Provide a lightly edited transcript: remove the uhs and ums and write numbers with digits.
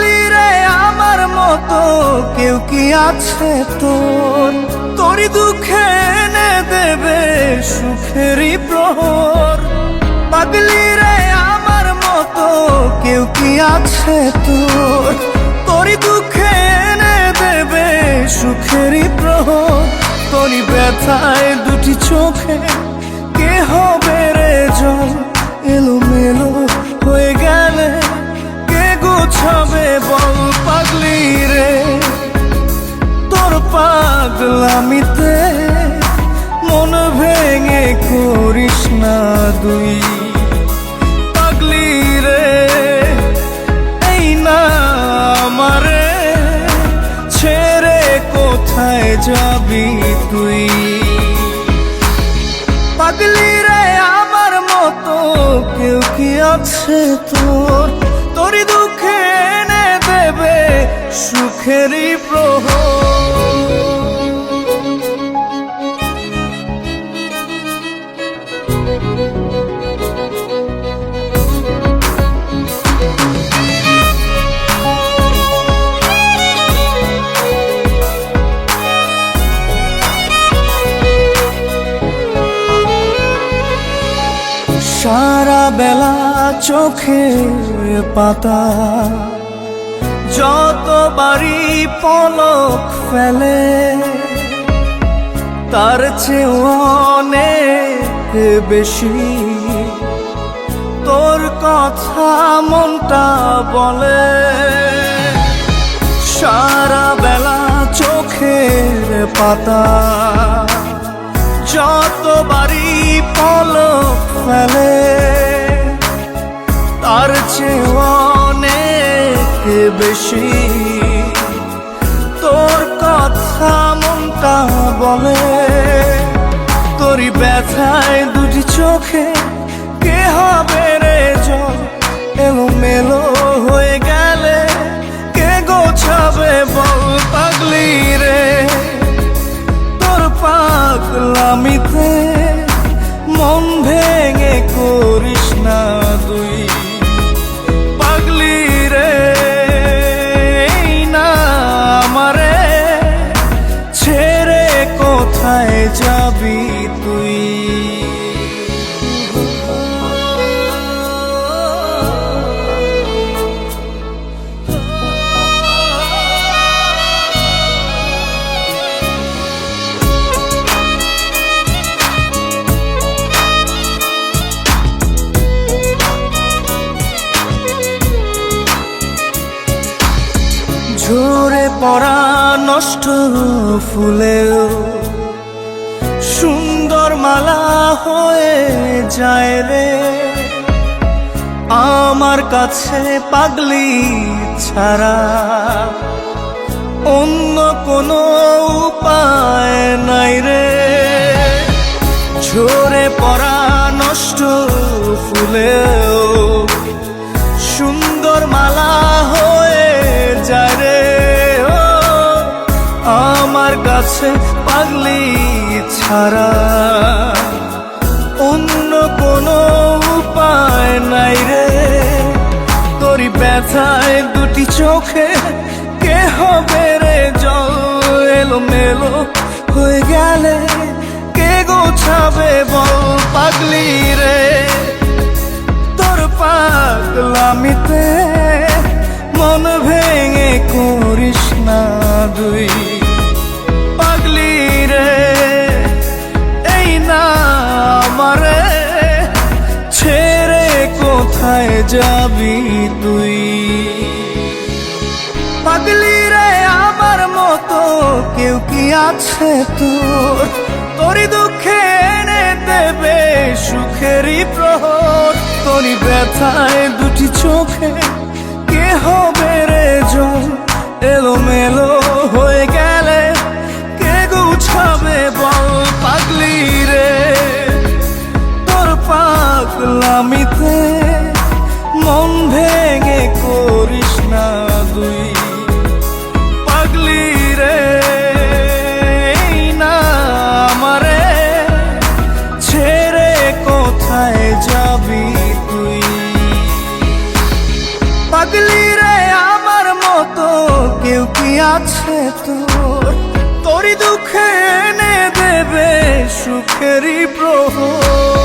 পাগলি রে আমার মতো কেউ কি আছে তোর? তোরই দুঃখে এনে দেবে সুখেরই প্রহর। পাগলি রে আমার মতো কেউ কি আছে তোর? তোরই দুঃখে এনে দেবে সুখেরই প্রহর। তোরই ব্যথায় দুটি চোখে কে হবে রে জল? এলোমেলো হয়ে গেলে কে গোছাবে বল? পাগলি রে তোর পাগলামিতে মন ভেঙে করিস না দুই। পাগলি রে এই না আমারে ছেড়ে কোথায় যাবি তুই? পাগলি রে আমার মতো কেউ কি আছে তোর? তোরই দুঃখে এনে দেবে সুখেরই প্রহর। সারা বেলা চোখে পাতা যতবারই পলক ফেলে, তার চেয়ে অনেক বেশি তোর কথা মনটা বলে। সারা বেলা চোখের পাতা যতবারই পলক ফেলে, তার চেয়ে অনেক বেশি তোর কথা মনটা বলে। তোরই ব্যথায় দুটি চোখে কে হবে রে জল? এলোমেলো হয়ে গেলে কে গোছাবে বল? পাগলি রে তোর পাগলামিতে মন ভেঙে করিস না দুই। পাগলি রে এই না আমারে ছেড়ে কোথায় যাবি তুই? ঝরে পড়া নষ্ট ফুলেও সুন্দর মালা হয়ে যায় রে আমার কাছে। পাগলি ছাড়া অন্য কোনো উপায় নাই রে। ঝরে পড়া নষ্ট ফুলেও সুন্দর মালা হয়ে যায় রে আমার কাছে। পাগলি ছাড়া অন্য কোনো উপায় নাই রে। তোরই ব্যথায় দুটি চোখে কে হবে রে জল? এলোমেলো হয়ে গেলে কে গোছাবে বল? পাগলি রে তোর পাগলামিতে মন ভেঙে করিস না দুই। পাগলি রে এই না আমারে ছেড়ে কোথায় যাবি তুই? পাগলি রে আমার মতো কেউ কি আছে তোর? তোরই দুঃখে এনে দেবে সুখেরই প্রহর। তোরই ব্যথায় দুটি চোখে কে হবে রে জল? এলোমেলো হয়ে গেলে কে গুছাবে বল? পাগলি রে তোর পাগলামিতে মন ভেঙে করিস না দুই। পাগলি রে এই না আমারে ছেড়ে কোথায় যাবি তুই? পাগলি রে আমার আছে তোর, তোরই দুঃখে এনে দেবে সুখেরই প্রহর।